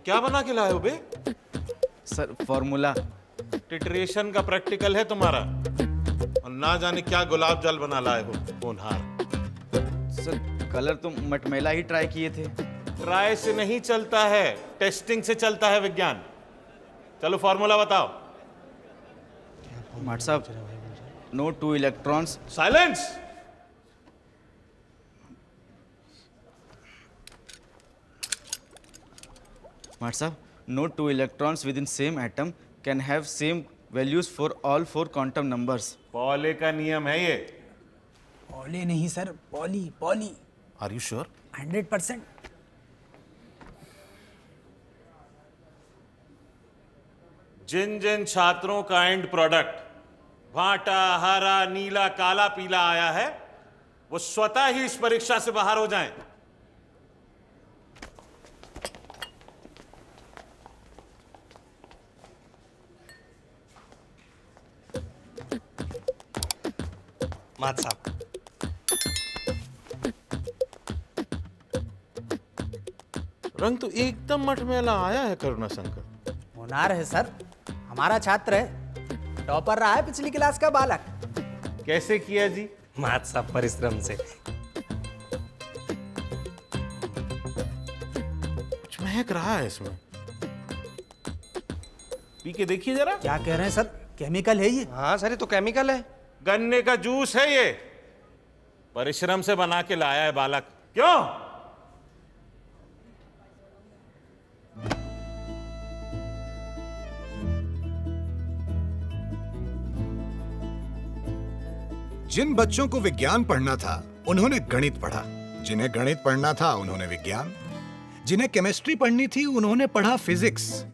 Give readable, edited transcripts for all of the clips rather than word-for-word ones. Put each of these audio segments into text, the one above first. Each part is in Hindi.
क्या बना के लाए हो बे? Sir formula. टिट्रेशन का प्रैक्टिकल है तुम्हारा, और ना जाने क्या गुलाब जल बना लाए हो होनहार। सर कलर तो मटमैला ही ट्राई किए थे। ट्राई से नहीं चलता है, टेस्टिंग से चलता है विज्ञान। चलो फॉर्मूला बताओ। माट साहब, नो टू इलेक्ट्रॉन्स। साइलेंस। माट साहब, no two electrons within same atom can have same values for all four quantum numbers. पॉले का नियम है ये। पॉली नहीं sir, poly poly. Are you sure? 100%। जिन जिन छात्रों का एंड प्रोडक्ट भाटा, हरा, नीला, काला, पीला आया है, वो स्वतः ही इस परीक्षा से बाहर हो जाएं। मात साहब, रंग तो एकदम मटमैला आया है करुणा शंकर। होनार है सर, हमारा छात्र है, टॉपर रहा है पिछली क्लास का बालक। कैसे किया जी? मात साहब परिश्रम से। कुछ महक रहा है इसमें, पी के देखिए जरा। क्या कह रहे हैं सर, केमिकल है ये? हाँ सर, ये तो केमिकल है। गन्ने का जूस है ये, परिश्रम से बना के लाया है बालक। क्यों? जिन बच्चों को विज्ञान पढ़ना था उन्होंने गणित पढ़ा, जिन्हें गणित पढ़ना था उन्होंने विज्ञान, जिन्हें केमिस्ट्री पढ़नी थी उन्होंने पढ़ा फिजिक्स।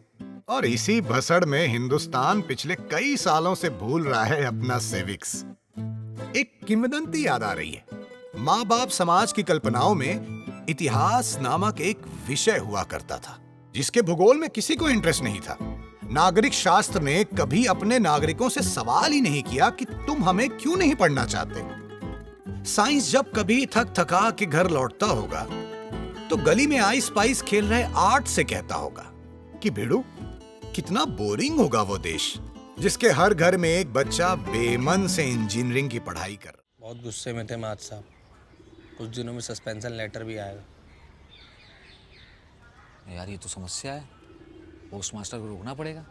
और इसी भसड़ में हिंदुस्तान पिछले कई सालों से भूल रहा है अपना सिविक्स। एक किंवदंती याद आ रही है। माँ बाप समाज की कल्पनाओं में इतिहास नामक एक विषय हुआ करता था जिसके भूगोल में किसी को इंटरेस्ट नहीं था। नागरिक शास्त्र ने कभी अपने नागरिकों से सवाल ही नहीं किया कि तुम हमें क्यों नहीं पढ़ना चाहते। साइंस जब कभी थक थका के घर लौटता होगा तो गली में आइस पाइस खेल रहे आर्ट से कहता होगा कि भिड़ू, कितना बोरिंग होगा वो देश जिसके हर घर में एक बच्चा बेमन से इंजीनियरिंग की पढ़ाई कर। बहुत गुस्से में थे मात साहब, कुछ दिनों में सस्पेंशन लेटर भी आएगा। यार ये तो समस्या है, पोस्ट मास्टर को रोकना पड़ेगा।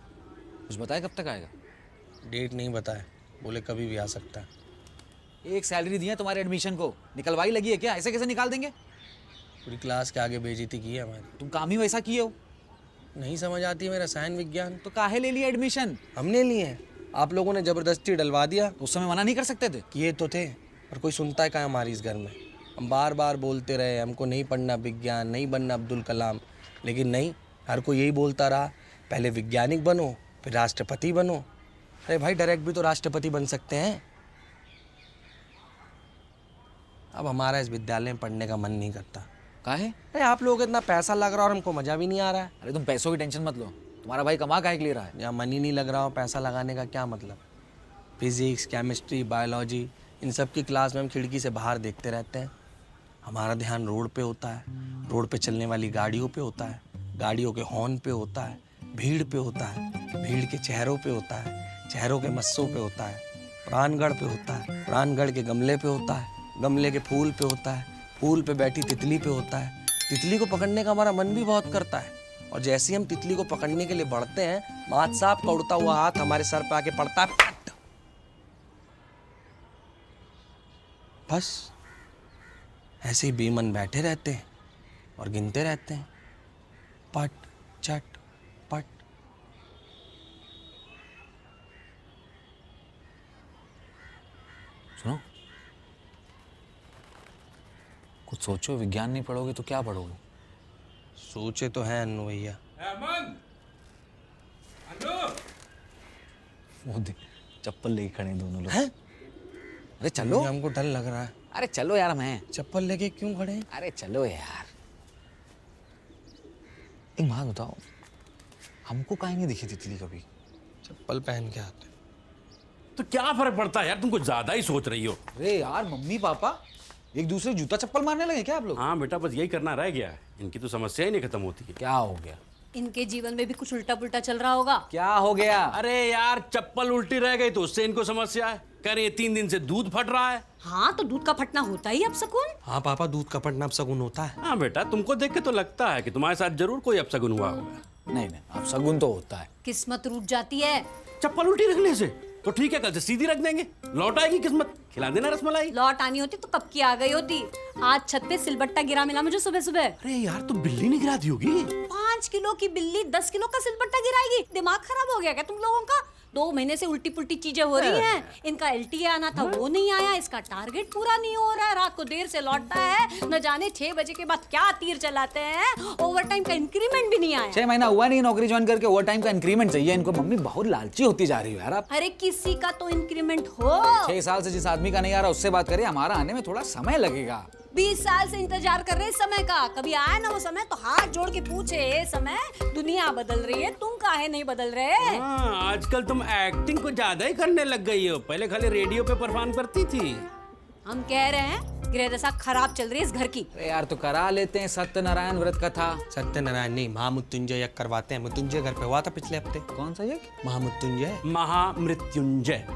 कुछ बताए कब तक आएगा? डेट नहीं बताए, बोले कभी भी आ सकता है। एक सैलरी दी है तुम्हारे एडमिशन को, निकलवाई लगी है क्या? ऐसे कैसे निकाल देंगे? पूरी क्लास के आगे बेइज्जती की है हमारी। तुम काम ही वैसा किए हो। नहीं समझ आती है मेरा रसायन विज्ञान। तो काहे ले लिया एडमिशन? हमने लिए हैं, आप लोगों ने जबरदस्ती डलवा दिया। तो उस समय मना नहीं कर सकते थे? किए तो थे, पर कोई सुनता है कहाँ हमारी इस घर में। हम बार बार बोलते रहे हमको नहीं पढ़ना विज्ञान, नहीं बनना अब्दुल कलाम, लेकिन नहीं, हर कोई यही बोलता रहा पहले वैज्ञानिक बनो फिर राष्ट्रपति बनो। अरे भाई डायरेक्ट भी तो राष्ट्रपति बन सकते हैं। अब हमारा इस विद्यालय में पढ़ने का मन नहीं करता। काहे? अरे आप लोगों को इतना पैसा लग रहा और हमको मजा भी नहीं आ रहा है। अरे तुम पैसों की टेंशन मत लो, तुम्हारा भाई कमा काहे के ले रहा है? जहाँ मन ही नहीं लग रहा हो पैसा लगाने का क्या मतलब। फिजिक्स, केमिस्ट्री, बायोलॉजी, इन सब की क्लास में हम खिड़की से बाहर देखते रहते हैं। हमारा ध्यान रोड पे होता है, रोड पे चलने वाली गाड़ियों पे होता है, गाड़ियों के हॉर्न पे होता है, भीड़ पे होता है, भीड़ के चेहरों पे होता है, चेहरों के मस्सों पे होता है, प्राणगढ़ पे होता है, प्राणगढ़ के गमले पे होता है, गमले के फूल पे होता है, फूल पे बैठी तितली पे होता है। तितली को पकड़ने का हमारा मन भी बहुत करता है। और जैसे ही हम तितली को पकड़ने के लिए बढ़ते हैं, मात साहब का उड़ता हुआ हाथ हमारे सर पे आके पड़ता है, पट। बस ऐसे ही बेमन बैठे रहते हैं और गिनते रहते हैं, पट चट पट। सुनो, कुछ सोचो, विज्ञान नहीं पढ़ोगे तो क्या पढ़ोगे? सोचे तो है अन्नू भैया। वो देख, चप्पल लेके खड़े हैं दोनों लोग। हैं? अरे चलो। हमको डर लग रहा है। अरे चलो यार। मैं चप्पल लेके क्यों खड़े हैं? अरे चलो यार। एक बात बताओ, हमको काहे नहीं दिखी तितली कभी? चप्पल पहन के आते। तो क्या फर्क पड़ता है यार, तुम कुछ ज्यादा ही सोच रही हो। अरे यार, मम्मी पापा एक दूसरे को जूता चप्पल मारने लगे क्या आप लोग? हाँ बेटा, बस यही करना रह गया है। इनकी तो समस्या ही नहीं खत्म होती है। क्या हो गया? इनके जीवन में भी कुछ उल्टा पुल्टा चल रहा होगा। क्या हो गया? अरे यार चप्पल उल्टी रह गई तो उससे इनको समस्या है। कह रहे 3 दिन से दूध फट रहा है। हाँ तो दूध का फटना होता ही अब शकुन। हाँ पापा, दूध का फटना अपशगुन होता है। हाँ बेटा, तुमको देख के तो लगता है कि तुम्हारे साथ जरूर कोई अपशगुन हुआ होगा। नहीं अब शगुन तो होता है। किस्मत रूठ जाती है। चप्पल उल्टी रखने से तो ठीक है, कल से सीधी रख देंगे, लौट आएगी किस्मत। खिला देना रसमलाई। लौट आनी होती तो कब की आ गई होती। आज छत पे सिलबट्टा गिरा मिला मुझे सुबह सुबह। अरे यार तुम बिल्ली नहीं गिराती होगी। 5 किलो की बिल्ली 10 किलो का सिलबट्टा गिराएगी। दिमाग खराब हो गया क्या तुम लोगों का? 2 महीने से उल्टी पुल्टी चीजें हो रही हैं। इनका एलटीए आना था वो नहीं आया, इसका टारगेट पूरा नहीं हो रहा है, रात को देर से लौटता है, न जाने 6 बजे के बाद क्या तीर चलाते हैं। ओवर टाइम का इंक्रीमेंट भी नहीं आया। 6 महीना हुआ नहीं नौकरी ज्वाइन करके, ओवर टाइम का इंक्रीमेंट चाहिए इनको। मम्मी बहुत लालची होती जा रही हो यार आप। अरे किसी का तो इंक्रीमेंट हो। 6 साल से जिस आदमी का नहीं आ रहा उससे बात करिए, हमारा आने में थोड़ा समय लगेगा। 20 साल से इंतजार कर रहे हैं समय का। कभी आया ना वो समय तो हाथ जोड़ के पूछे, ये समय दुनिया बदल रही है, तुम काहे नहीं बदल रहे? हाँ, आजकल तुम एक्टिंग को ज्यादा ही करने लग गई हो। पहले खाली रेडियो पे परफॉर्म करती थी। हम कह रहे हैं गृह दशा खराब चल रही है इस घर की। अरे यार तो करा लेते हैं सत्यनारायण व्रत कथा। सत्यनारायण नहीं, महामृत्युंजय यज्ञ करवाते हैं। मृत्युंजय घर पे हुआ था पिछले हफ्ते। कौन सा यज्ञ? महामृत्युंजय। महामृत्युंजय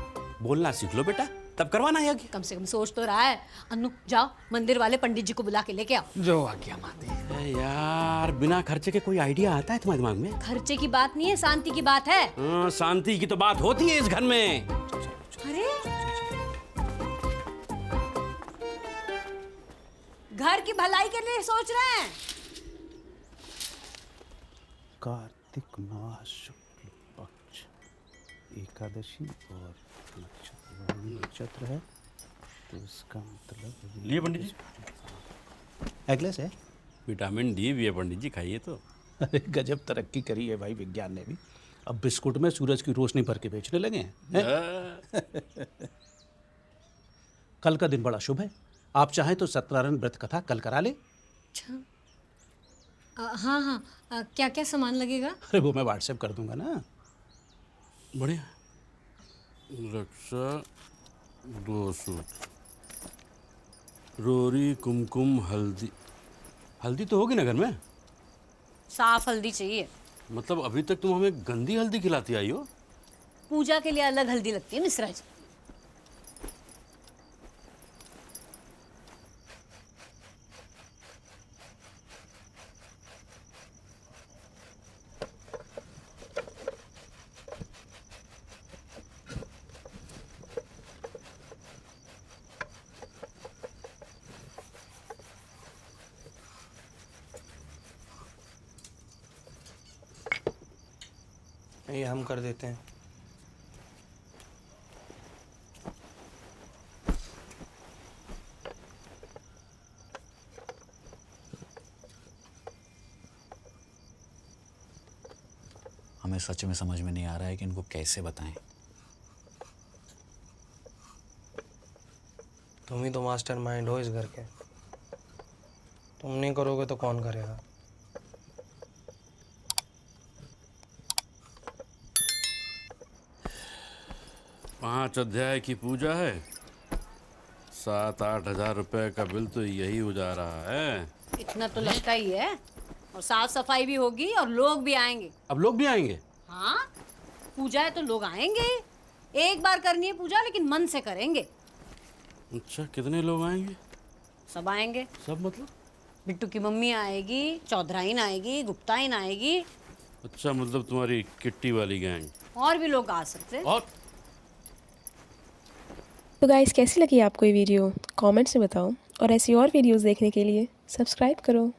बोलना सीख लो बेटा, तब करवाना यज्ञ। कम से कम सोच तो रहा है। अनु जाओ मंदिर वाले पंडित जी को बुला के लेके आओ। जो आज्ञा माते। अरे यार बिना खर्चे के कोई आइडिया आता है तुम्हारे दिमाग में? खर्चे की बात नहीं है, शांति की बात है। हाँ, शांति की तो बात होती है इस घर में। अरे घर की भलाई के लिए सोच रहे हैं। कार्तिक मास शुक्ल पक्ष एकादशी और नक्षत्र है, तो इसका मतलब लिए पंडित जी एगलेस है। विटामिन डी भी है पंडित जी, खाइए तो। अरे गजब तरक्की करी है भाई विज्ञान ने भी। अब बिस्कुट में सूरज की रोशनी भर के बेचने लगे हैं। कल का दिन बड़ा शुभ है, आप चाहें तो सत्यनारायण व्रत कथा कल करा ले। अच्छा हाँ हाँ, क्या क्या सामान लगेगा? अरे वो मैं व्हाट्सएप कर दूंगा ना। बढ़िया। रक्षा 2 सूट, रोरी, कुमकुम, हल्दी। हल्दी तो होगी ना घर में? साफ हल्दी चाहिए। मतलब अभी तक तुम हमें गंदी हल्दी खिलाती आई हो। पूजा के लिए अलग हल्दी लगती है मिश्रा जी। ये हम कर देते हैं। हमें सच में समझ में नहीं आ रहा है कि इनको कैसे बताएं। तुम ही तो मास्टर माइंड हो इस घर के। तुम नहीं करोगे तो कौन करेगा? पाँच अध्याय की पूजा है, 7-8 हज़ार रुपए का बिल तो यही हो जा रहा है। इतना तो लगता ही है। और साफ सफाई भी होगी और लोग भी आएंगे। अब लोग भी आएंगे? हाँ पूजा है तो लोग आएंगे। एक बार करनी है पूजा, लेकिन मन से करेंगे। अच्छा कितने लोग आएंगे? सब आएंगे। सब मतलब? बिट्टू की मम्मी आएगी, चौधराइन आएगी, गुप्ताइन आएगी। अच्छा मतलब तुम्हारी किट्टी वाली गैंग। और भी लोग आ सकते हैं। और तो गाइस कैसी लगी आपको ये वीडियो कमेंट्स में बताओ, और ऐसी और वीडियोस देखने के लिए सब्सक्राइब करो।